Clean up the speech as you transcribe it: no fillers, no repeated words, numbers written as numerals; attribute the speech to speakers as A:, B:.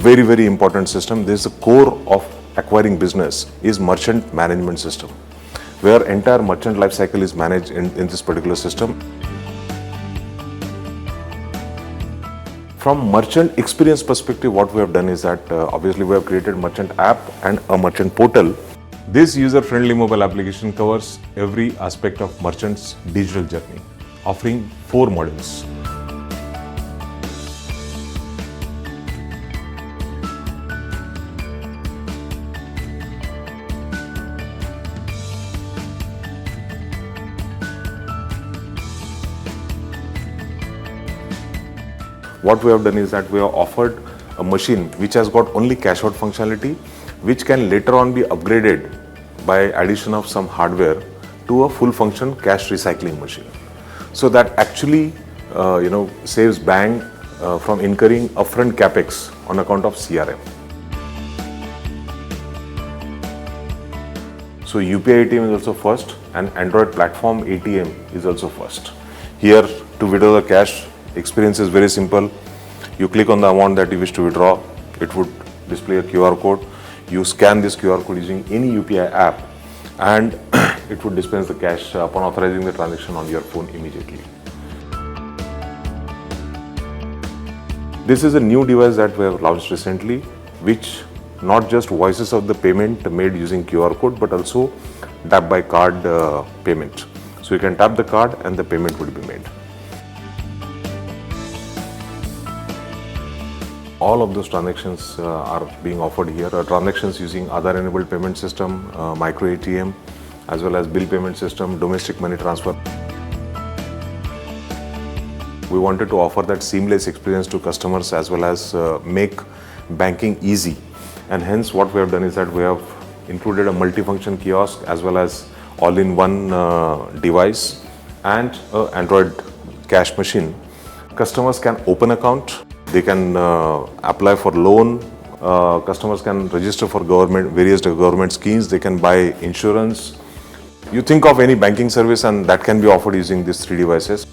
A: very, very important system. This is the core of acquiring business is merchant management system, where entire merchant life cycle is managed in this particular system. From merchant experience perspective, what we have done is that obviously we have created merchant app and a merchant portal. This user-friendly mobile application covers every aspect of merchant's digital journey, offering 4 modules. What we have done is that we have offered a machine which has got only cash out functionality, which can later on be upgraded by addition of some hardware to a full function cash recycling machine. So that actually saves bank from incurring upfront capex on account of CRM. So UPI ATM is also first, and Android platform ATM is also first. Here to withdraw the cash, experience is very simple. You click on the amount that you wish to withdraw, it would display a QR code. You scan this QR code using any UPI app, and it would dispense the cash upon authorizing the transaction on your phone immediately. This is a new device that we have launched recently, which not just voices of the payment made using QR code, but also tap by card payment. So you can tap the card and the payment would be made. All of those transactions are being offered here. Transactions using Aadhaar enabled payment system, micro ATM, as well as bill payment system, domestic money transfer. We wanted to offer that seamless experience to customers as well as make banking easy. And hence what we have done is that we have included a multifunction kiosk as well as all-in-one device and an Android cash machine. Customers can open account. They can apply for loan. Customers can register for various government schemes. They can buy insurance. You think of any banking service and that can be offered using these 3 devices.